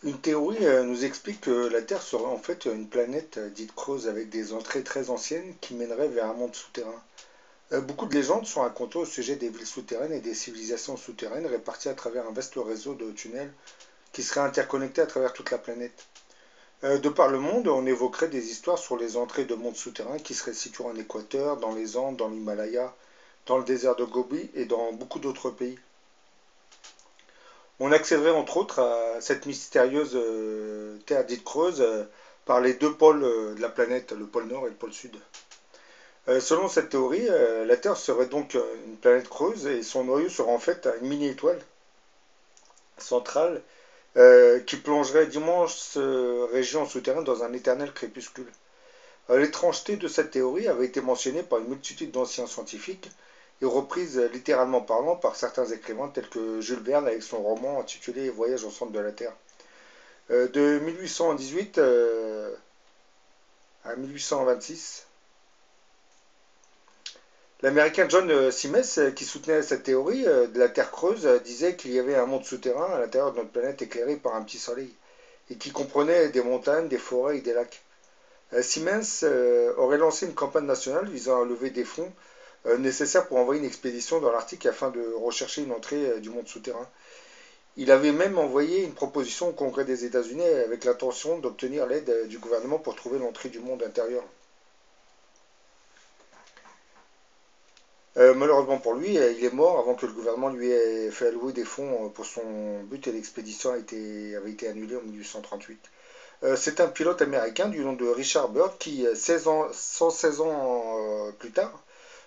Une théorie nous explique que la Terre serait en fait une planète dite creuse avec des entrées très anciennes qui mèneraient vers un monde souterrain. Beaucoup de légendes sont racontées au sujet des villes souterraines et des civilisations souterraines réparties à travers un vaste réseau de tunnels qui seraient interconnectés à travers toute la planète. De par le monde, on évoquerait des histoires sur les entrées de mondes souterrains qui seraient situés en Équateur, dans les Andes, dans l'Himalaya, dans le désert de Gobi et dans beaucoup d'autres pays. On accéderait entre autres à cette mystérieuse Terre dite creuse par les deux pôles de la planète, le pôle Nord et le pôle Sud. Selon cette théorie, la Terre serait donc une planète creuse et son noyau serait en fait une mini-étoile centrale qui plongerait d'immenses régions souterraines dans un éternel crépuscule. L'étrangeté de cette théorie avait été mentionnée par une multitude d'anciens scientifiques et reprise littéralement parlant par certains écrivains tels que Jules Verne avec son roman intitulé Voyage au centre de la Terre. De 1818 à 1826, l'américain John Simes, qui soutenait cette théorie de la Terre creuse, disait qu'il y avait un monde souterrain à l'intérieur de notre planète éclairé par un petit soleil et qui comprenait des montagnes, des forêts et des lacs. Siemens aurait lancé une campagne nationale visant à lever des fonds nécessaires pour envoyer une expédition dans l'Arctique afin de rechercher une entrée du monde souterrain. Il avait même envoyé une proposition au Congrès des États-Unis avec l'intention d'obtenir l'aide du gouvernement pour trouver l'entrée du monde intérieur. Malheureusement pour lui, il est mort avant que le gouvernement lui ait fait allouer des fonds pour son but et l'expédition avait été annulée en 1838. C'est un pilote américain du nom de Richard Byrd qui, 116 ans plus tard,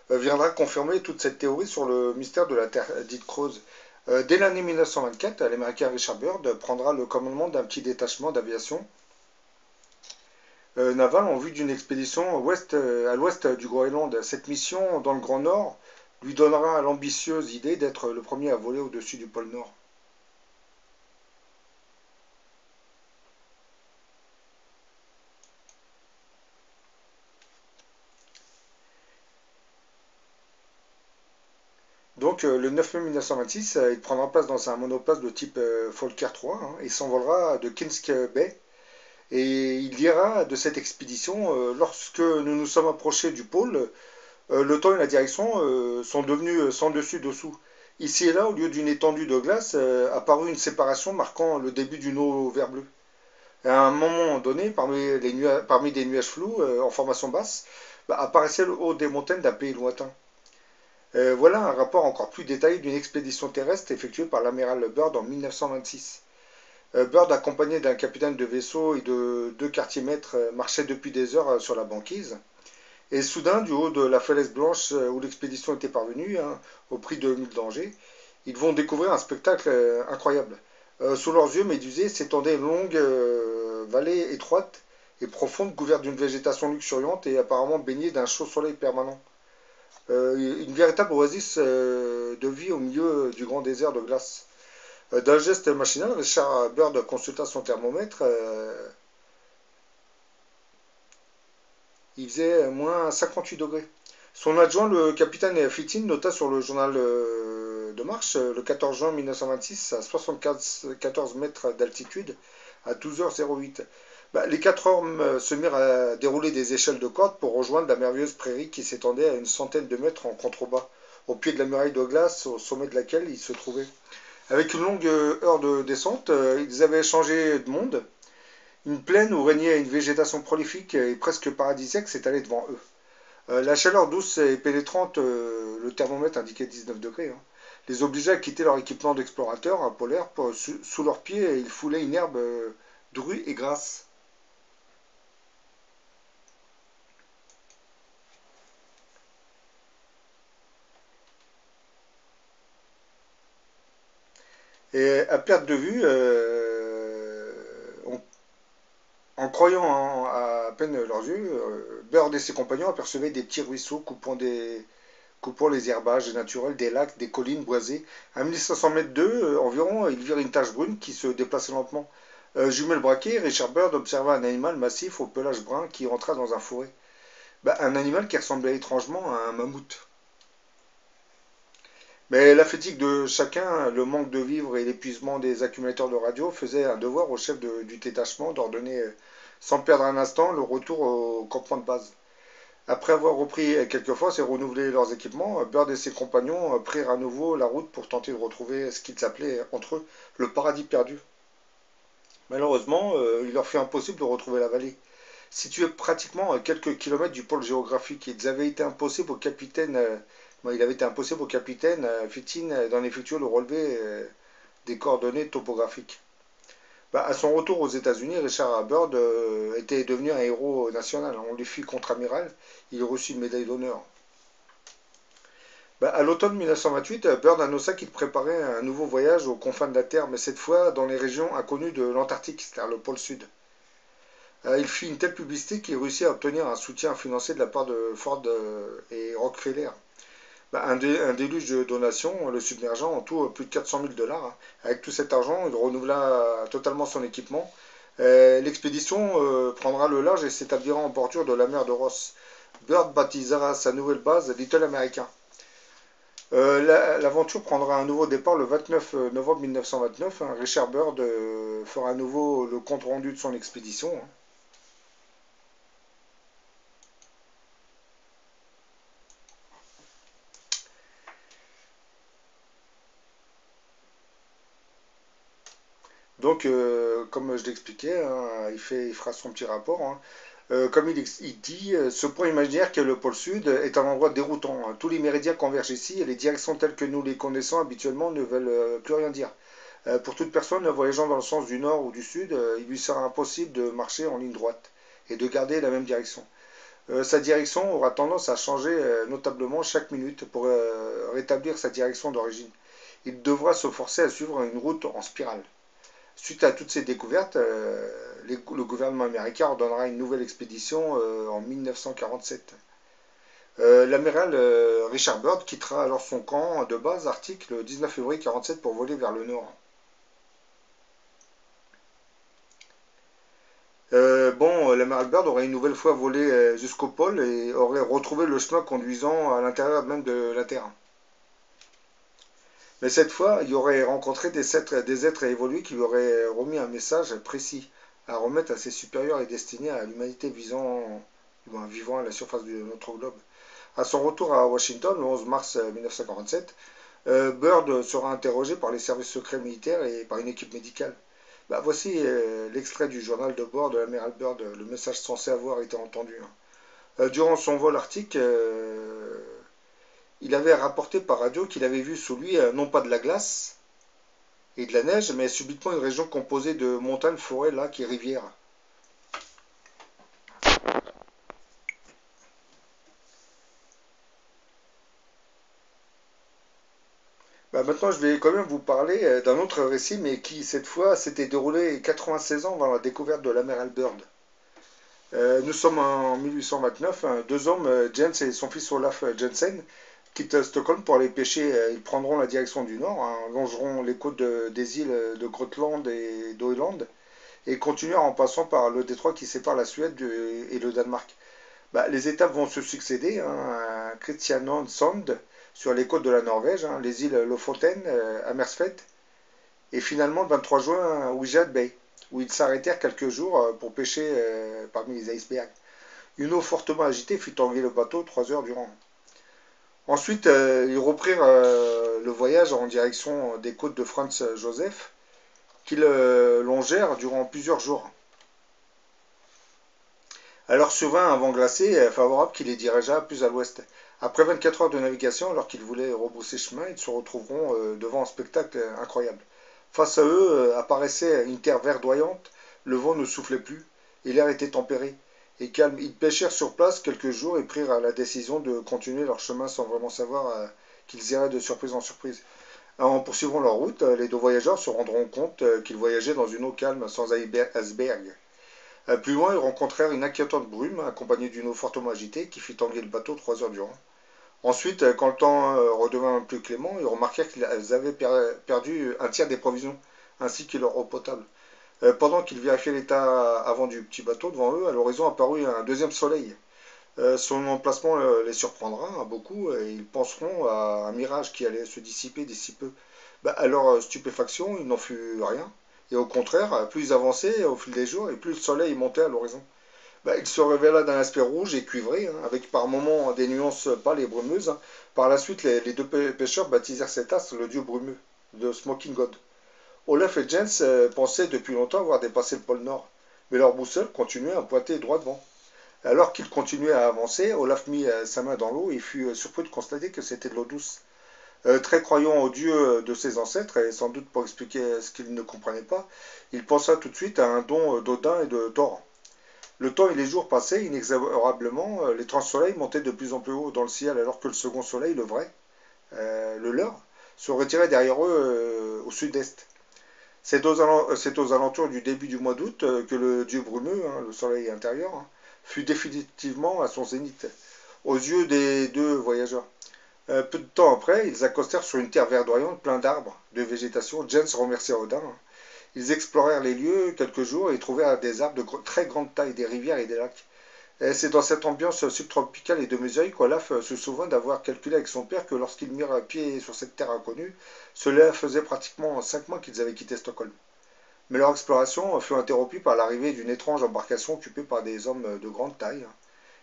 viendra confirmer toute cette théorie sur le mystère de la Terre dite creuse. Dès l'année 1924, l'américain Richard Byrd prendra le commandement d'un petit détachement d'aviation navale en vue d'une expédition à l'ouest du Groenland. Cette mission dans le Grand Nord lui donnera l'ambitieuse idée d'être le premier à voler au-dessus du pôle Nord. Donc le 9 mai 1926, il prendra place dans un monoplace de type Fokker 3 et s'envolera de Kinsk Bay. Et il dira de cette expédition, lorsque nous nous sommes approchés du pôle, le temps et la direction sont devenus sans dessus-dessous. Ici et là, au lieu d'une étendue de glace, apparut une séparation marquant le début d'une eau vert bleu. À un moment donné, parmi des nuages flous en formation basse, apparaissait le haut des montagnes d'un pays lointain. Voilà un rapport encore plus détaillé d'une expédition terrestre effectuée par l'amiral Byrd en 1926. Byrd, accompagné d'un capitaine de vaisseau et de deux quartiers-maîtres, marchait depuis des heures sur la banquise. Et soudain, du haut de la falaise blanche où l'expédition était parvenue, au prix de mille dangers, ils vont découvrir un spectacle incroyable. Sous leurs yeux médusés s'étendait une longue vallée étroite et profonde, couverte d'une végétation luxuriante et apparemment baignée d'un chaud soleil permanent. Une véritable oasis de vie au milieu du grand désert de glace. D'un geste machinal, Richard Byrd consulta son thermomètre. Il faisait moins 58 degrés. Son adjoint, le capitaine Fittin, nota sur le journal de marche le 14 juin 1926 à 74 mètres d'altitude à 12h08. Les quatre hommes se mirent à dérouler des échelles de corde pour rejoindre la merveilleuse prairie qui s'étendait à une centaine de mètres en contrebas, au pied de la muraille de glace au sommet de laquelle ils se trouvaient. Avec une longue heure de descente, ils avaient changé de monde. Une plaine où régnait une végétation prolifique et presque paradisiaque s'étalait devant eux. La chaleur douce et pénétrante, le thermomètre indiquait 19 degrés, les obligeait à quitter leur équipement d'explorateurs polaires. Sous leurs pieds, ils foulaient une herbe drue et grasse. Et à perte de vue, en croyant à peine leurs yeux, Bird et ses compagnons apercevaient des petits ruisseaux coupant les herbages naturels, des lacs, des collines boisées. À 1500 mètres d'eux environ, ils virent une tache brune qui se déplaçait lentement. Jumelle braquée, Richard Bird observa un animal massif au pelage brun qui entra dans un fourré. Un animal qui ressemblait étrangement à un mammouth. Mais la fatigue de chacun, le manque de vivres et l'épuisement des accumulateurs de radio faisaient un devoir au chef du détachement d'ordonner, sans perdre un instant, le retour au campement de base. Après avoir repris quelques forces et renouvelé leurs équipements, Bird et ses compagnons prirent à nouveau la route pour tenter de retrouver ce qu'ils appelaient entre eux le paradis perdu. Malheureusement, il leur fut impossible de retrouver la vallée. Située pratiquement à quelques kilomètres du pôle géographique, il avait été impossible au capitaine Fittin d'en effectuer le relevé des coordonnées topographiques. À son retour aux États-Unis, Richard Byrd était devenu un héros national. On lui fit contre-amiral, il reçut une médaille d'honneur. À l'automne 1928, Byrd annonça qu'il préparait un nouveau voyage aux confins de la Terre, mais cette fois dans les régions inconnues de l'Antarctique, c'est-à-dire le pôle Sud. Il fit une telle publicité qu'il réussit à obtenir un soutien financier de la part de Ford et Rockefeller. Un déluge de donations le submergeant, en tout plus de 400 000 $. Hein. Avec tout cet argent, il renouvela totalement son équipement. L'expédition prendra le large et s'établira en bordure de la mer de Ross. Byrd baptisera sa nouvelle base Little America. L'aventure prendra un nouveau départ le 29 novembre 1929. Hein. Richard Byrd fera à nouveau le compte rendu de son expédition. Hein. Donc, comme je l'expliquais, hein, il fera son petit rapport. Hein. Comme il dit, ce point imaginaire qu'est le pôle Sud est un endroit déroutant. Hein. Tous les méridiens convergent ici et les directions telles que nous les connaissons habituellement ne veulent plus rien dire. Pour toute personne voyageant dans le sens du nord ou du sud, il lui sera impossible de marcher en ligne droite et de garder la même direction. Sa direction aura tendance à changer notablement chaque minute pour rétablir sa direction d'origine. Il devra se forcer à suivre une route en spirale. Suite à toutes ces découvertes, le gouvernement américain ordonnera une nouvelle expédition en 1947. L'amiral Richard Byrd quittera alors son camp de base arctique le 19 février 1947 pour voler vers le nord. L'amiral Byrd aurait une nouvelle fois volé jusqu'au pôle et aurait retrouvé le chemin conduisant à l'intérieur même de la Terre. Mais cette fois, il aurait rencontré des êtres évolués qui lui auraient remis un message précis à remettre à ses supérieurs et destiné à l'humanité vivant à la surface de notre globe. À son retour à Washington, le 11 mars 1947, Byrd sera interrogé par les services secrets militaires et par une équipe médicale. Voici l'extrait du journal de bord de l'amiral Byrd, le message censé avoir été entendu. Hein. Durant son vol arctique, il avait rapporté par radio qu'il avait vu sous lui non pas de la glace et de la neige, mais subitement une région composée de montagnes, forêts, lacs et rivières. Maintenant, je vais quand même vous parler d'un autre récit, mais qui, cette fois, s'était déroulé 96 ans avant la découverte de l'amiral Byrd. Nous sommes en 1829. Hein, deux hommes, Jens et son fils Olaf Jensen, quittent Stockholm pour aller pêcher. Ils prendront la direction du nord, hein, longeront les côtes des îles de Gotland et d'Öland et continuèrent en passant par le détroit qui sépare la Suède et le Danemark. Les étapes vont se succéder. Hein, à Kristiansand, sur les côtes de la Norvège, hein, les îles Lofoten, Hammersfest, et finalement le 23 juin, Wijat Bay, où ils s'arrêtèrent quelques jours pour pêcher parmi les icebergs. Une eau fortement agitée fit tanguer le bateau 3 heures durant. Ensuite, ils reprirent le voyage en direction des côtes de Franz Joseph, qu'ils longèrent durant plusieurs jours. Alors survint un vent glacé favorable qui les dirigea plus à l'ouest. Après 24 heures de navigation, alors qu'ils voulaient rebrousser chemin, ils se retrouveront devant un spectacle incroyable. Face à eux apparaissait une terre verdoyante, le vent ne soufflait plus, et l'air était tempéré et calme. Ils pêchèrent sur place quelques jours et prirent la décision de continuer leur chemin sans vraiment savoir qu'ils iraient de surprise en surprise. En poursuivant leur route, les deux voyageurs se rendront compte qu'ils voyageaient dans une eau calme sans iceberg. Plus loin, ils rencontrèrent une inquiétante brume accompagnée d'une eau fortement agitée qui fit tanguer le bateau 3 heures durant. Ensuite, quand le temps redevint plus clément, ils remarquèrent qu'ils avaient perdu un tiers des provisions, ainsi que leur eau potable. Pendant qu'ils vérifiaient l'état avant du petit bateau, devant eux, à l'horizon apparut un deuxième soleil. Son emplacement les surprendra beaucoup et ils penseront à un mirage qui allait se dissiper d'ici peu. Bah, à leur stupéfaction, il n'en fut rien. Et au contraire, plus ils avançaient au fil des jours et plus le soleil montait à l'horizon. Bah, il se révéla d'un aspect rouge et cuivré, hein, avec par moments des nuances pâles et brumeuses, hein. Par la suite, les deux pêcheurs baptisèrent cet astre le dieu brumeux, de Smoking God. Olaf et Jens pensaient depuis longtemps avoir dépassé le pôle Nord, mais leur boussole continuait à pointer droit devant. Alors qu'ils continuaient à avancer, Olaf mit sa main dans l'eau et fut surpris de constater que c'était de l'eau douce. Très croyant au dieu de ses ancêtres, et sans doute pour expliquer ce qu'il ne comprenait pas, il pensa tout de suite à un don d'Odin et de Thor. Le temps et les jours passaient inexorablement, l'étrange soleil montait de plus en plus haut dans le ciel alors que le second soleil, le vrai, le leur, se retirait derrière eux au sud-est. C'est aux alentours du début du mois d'août que le dieu brumeux, hein, le soleil intérieur, hein, fut définitivement à son zénith, aux yeux des deux voyageurs. Peu de temps après, ils accostèrent sur une terre verdoyante, plein d'arbres, de végétation. Jens remercia Odin. Ils explorèrent les lieux quelques jours et trouvèrent des arbres de très grande taille, des rivières et des lacs. Et c'est dans cette ambiance subtropicale et de mesure qu'Olaf se souvint d'avoir calculé avec son père que lorsqu'ils mirent pied sur cette terre inconnue, cela faisait pratiquement 5 mois qu'ils avaient quitté Stockholm. Mais leur exploration fut interrompue par l'arrivée d'une étrange embarcation occupée par des hommes de grande taille, hein,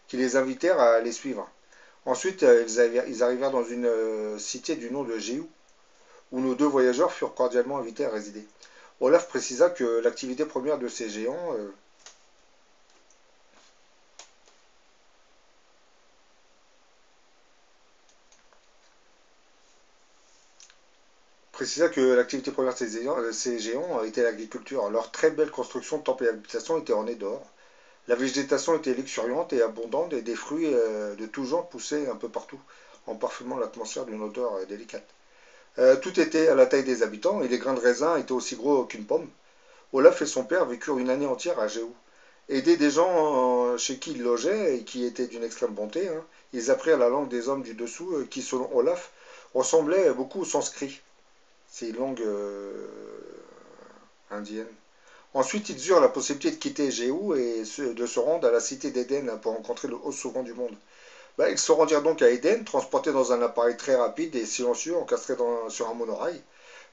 qui les invitèrent à les suivre. Ensuite, ils arrivèrent dans une cité du nom de Géou, où nos deux voyageurs furent cordialement invités à résider. Olaf précisa que l'activité première de ces géants était l'agriculture. Leur très belle construction de temples et habitations était ornée d'or. La végétation était luxuriante et abondante et des fruits de tout genre poussaient un peu partout, en parfumant l'atmosphère d'une odeur délicate. Tout était à la taille des habitants et les grains de raisin étaient aussi gros qu'une pomme. Olaf et son père vécurent une année entière à Géou. Aidés des gens chez qui ils logeaient et qui étaient d'une extrême bonté, hein, ils apprirent la langue des hommes du dessous qui, selon Olaf, ressemblait beaucoup au sanskrit. C'est une langue indienne. Ensuite, ils eurent la possibilité de quitter Géou et de se rendre à la cité d'Éden pour rencontrer le haut souverain du monde. Bah, ils se rendirent donc à Éden, transportés dans un appareil très rapide et silencieux, encastré sur un monorail.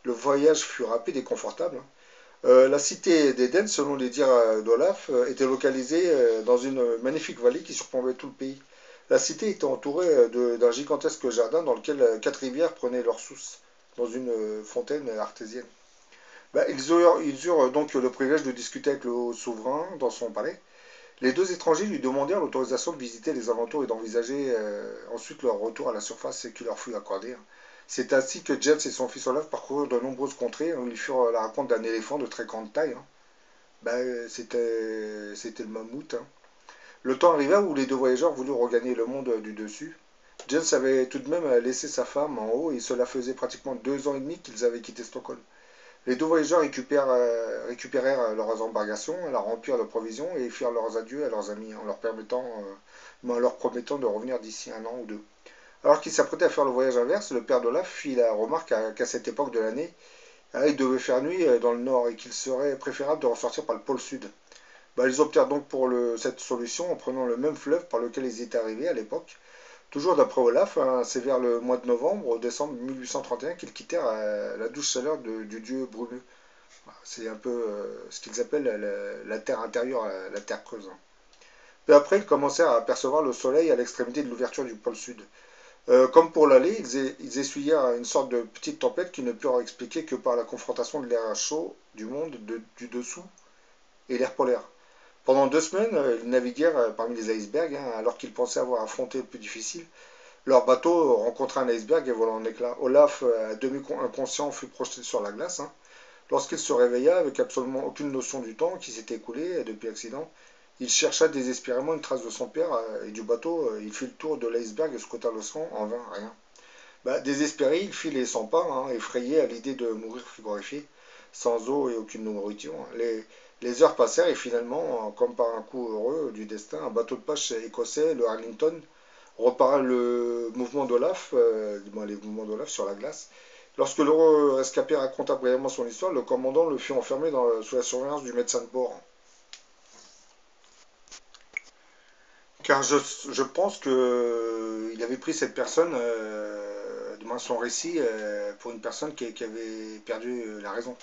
Le voyage fut rapide et confortable, hein. La cité d'Éden, selon les dires d'Olaf, était localisée dans une magnifique vallée qui surplombait tout le pays. La cité était entourée d'un gigantesque jardin dans lequel 4 rivières prenaient leur source, dans une fontaine artésienne. Bah, ils eurent donc le privilège de discuter avec le haut souverain dans son palais. Les deux étrangers lui demandèrent l'autorisation de visiter les alentours et d'envisager ensuite leur retour à la surface qui leur fut accordée. C'est ainsi que James et son fils Olaf parcoururent de nombreuses contrées où ils furent à la rencontre d'un éléphant de très grande taille, hein. C'était le mammouth, hein. Le temps arriva où les deux voyageurs voulurent regagner le monde du dessus. James avait tout de même laissé sa femme en haut et cela faisait pratiquement 2 ans et demi qu'ils avaient quitté Stockholm. Les deux voyageurs récupérèrent leurs embarcations, la remplirent de provisions et firent leurs adieux à leurs amis en leur promettant de revenir d'ici un an ou deux. Alors qu'ils s'apprêtaient à faire le voyage inverse, le père d'Olaf fit la remarque qu'à cette époque de l'année, il devait faire nuit dans le nord et qu'il serait préférable de ressortir par le pôle sud. Bah, ils optèrent donc pour cette solution en prenant le même fleuve par lequel ils étaient arrivés à l'époque. Toujours d'après Olaf, hein, c'est vers le mois de novembre, au décembre 1831, qu'ils quittèrent la douce chaleur du dieu brumeux. C'est un peu ce qu'ils appellent la terre intérieure, la terre creuse, hein. Peu après, ils commencèrent à apercevoir le soleil à l'extrémité de l'ouverture du pôle sud. Comme pour l'aller, ils essuyèrent une sorte de petite tempête qui ne purent expliquer que par la confrontation de l'air chaud du monde du dessous et l'air polaire. Pendant 2 semaines, ils naviguèrent parmi les icebergs, hein, alors qu'ils pensaient avoir affronté le plus difficile. Leur bateau rencontra un iceberg et vola en éclats. Olaf, à demi inconscient, fut projeté sur la glace, hein. Lorsqu'il se réveilla, avec absolument aucune notion du temps qui s'était écoulé depuis l'accident, il chercha désespérément une trace de son père et du bateau. Il fit le tour de l'iceberg et scruta l'océan, en vain, rien. Bah, désespéré, il fit les 100 pas, hein, effrayé à l'idée de mourir frigorifié, sans eau et aucune nourriture. Les heures passèrent et finalement, comme par un coup heureux du destin, un bateau de pêche écossais, le Arlington, repara le mouvement d'Olaf, les mouvements d'Olaf sur la glace. Lorsque l'heureux rescapé raconta brièvement son histoire, le commandant le fit enfermer sous la surveillance du médecin de bord. car je pense que il avait pris cette personne, du moins son récit, pour une personne qui avait perdu la raison.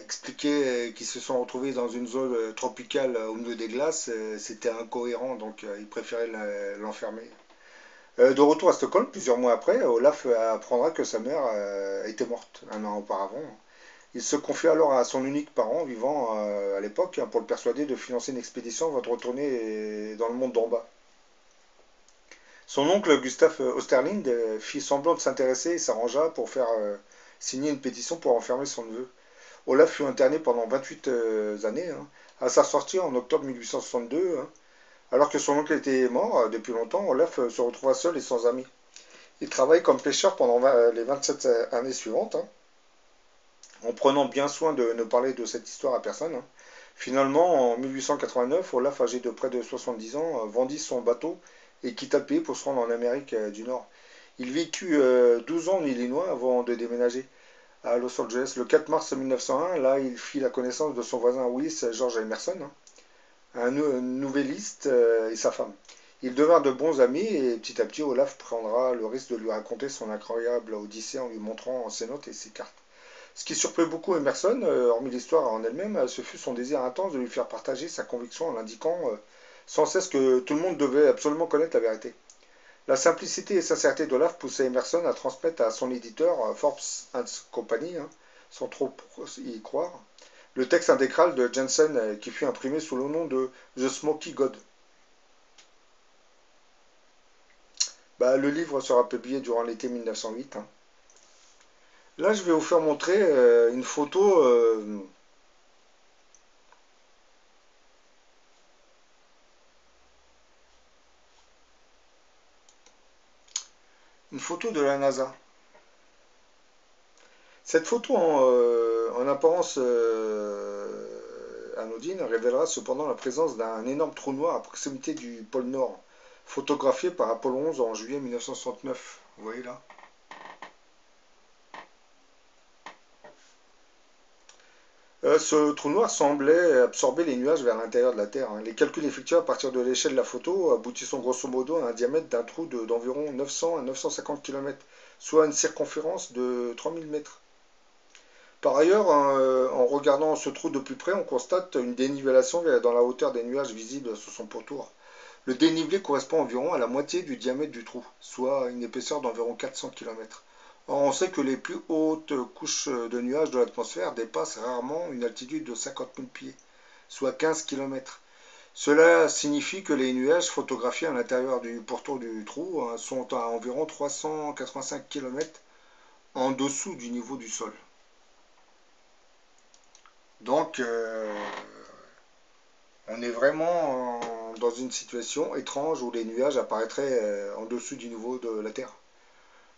Expliquer qu'ils se sont retrouvés dans une zone tropicale au milieu des glaces, c'était incohérent, donc il préférait l'enfermer. De retour à Stockholm, plusieurs mois après, Olaf apprendra que sa mère était morte un an auparavant. Il se confie alors à son unique parent vivant à l'époque, hein, pour le persuader de financer une expédition avant de retourner dans le monde d'en bas. Son oncle Gustave Osterlind fit semblant de s'intéresser et s'arrangea pour faire signer une pétition pour enfermer son neveu. Olaf fut interné pendant 28 années, hein. À sa sortie en octobre 1862, hein, alors que son oncle était mort depuis longtemps, Olaf se retrouva seul et sans amis. Il travaille comme pêcheur pendant les 27 années suivantes, hein, en prenant bien soin de ne parler de cette histoire à personne, hein. Finalement, en 1889, Olaf, âgé de près de 70 ans, vendit son bateau et quitta le pays pour se rendre en Amérique du Nord. Il vécut 12 ans en Illinois avant de déménager à Los Angeles le 4 mars 1901. Là, il fit la connaissance de son voisin Willis George Emerson, hein, un nouvelliste, et sa femme. Ils devinrent de bons amis et petit à petit, Olaf prendra le risque de lui raconter son incroyable odyssée en lui montrant ses notes et ses cartes. Ce qui surprit beaucoup Emerson, hormis l'histoire en elle-même, ce fut son désir intense de lui faire partager sa conviction en indiquant sans cesse que tout le monde devait absolument connaître la vérité. La simplicité et sincérité d'Olaf poussait Emerson à transmettre à son éditeur, Forbes and Company, hein, sans trop y croire, le texte intégral de Jensen qui fut imprimé sous le nom de The Smoky God. Le livre sera publié durant l'été 1908, hein. Là, je vais vous faire montrer une photo de la NASA. Cette photo en apparence anodine révélera cependant la présence d'un énorme trou noir à proximité du pôle Nord, photographié par Apollo 11 en juillet 1969. Vous voyez là? Ce trou noir semblait absorber les nuages vers l'intérieur de la Terre, hein. Les calculs effectués à partir de l'échelle de la photo aboutissent grosso modo à un diamètre d'un trou d'environ 900 à 950 km, soit une circonférence de 3000 mètres. Par ailleurs, en regardant ce trou de plus près, on constate une dénivellation dans la hauteur des nuages visibles sur son pourtour. Le dénivelé correspond environ à la moitié du diamètre du trou, soit une épaisseur d'environ 400 km. Or, on sait que les plus hautes couches de nuages de l'atmosphère dépassent rarement une altitude de 50 000 pieds, soit 15 km. Cela signifie que les nuages photographiés à l'intérieur du pourtour du trou, hein, sont à environ 385 km en dessous du niveau du sol. Donc, on est vraiment dans une situation étrange où les nuages apparaîtraient en dessous du niveau de la Terre.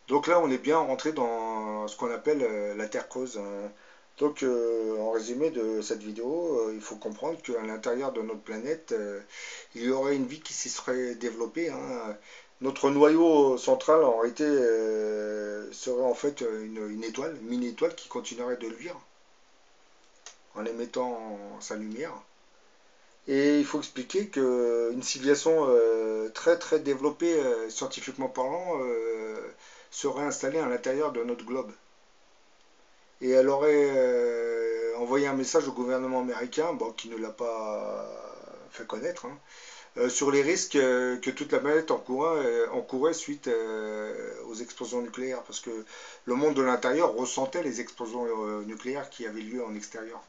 Donc là, on est bien rentré dans ce qu'on appelle la Terre creuse, hein. Donc, en résumé de cette vidéo, il faut comprendre qu'à l'intérieur de notre planète, il y aurait une vie qui s'y serait développée, hein. Notre noyau central, en réalité, serait en fait une étoile, une mini-étoile qui continuerait de luire en émettant sa lumière. Et il faut expliquer qu'une civilisation très très développée scientifiquement parlant serait installée à l'intérieur de notre globe. Et elle aurait envoyé un message au gouvernement américain, bon, qui ne l'a pas fait connaître, hein, sur les risques que toute la planète encourait suite aux explosions nucléaires, parce que le monde de l'intérieur ressentait les explosions nucléaires qui avaient lieu en extérieur.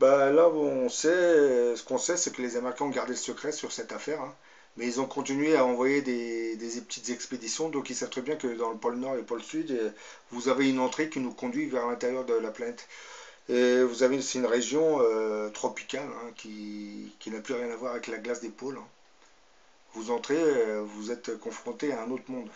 Là où on sait, ce qu'on sait, c'est que les Américains ont gardé le secret sur cette affaire, hein, mais ils ont continué à envoyer des petites expéditions, donc ils savent très bien que dans le pôle Nord et le pôle Sud, vous avez une entrée qui nous conduit vers l'intérieur de la planète. Et vous avez aussi une région tropicale, hein, qui n'a plus rien à voir avec la glace des pôles, hein. Vous entrez, vous êtes confronté à un autre monde.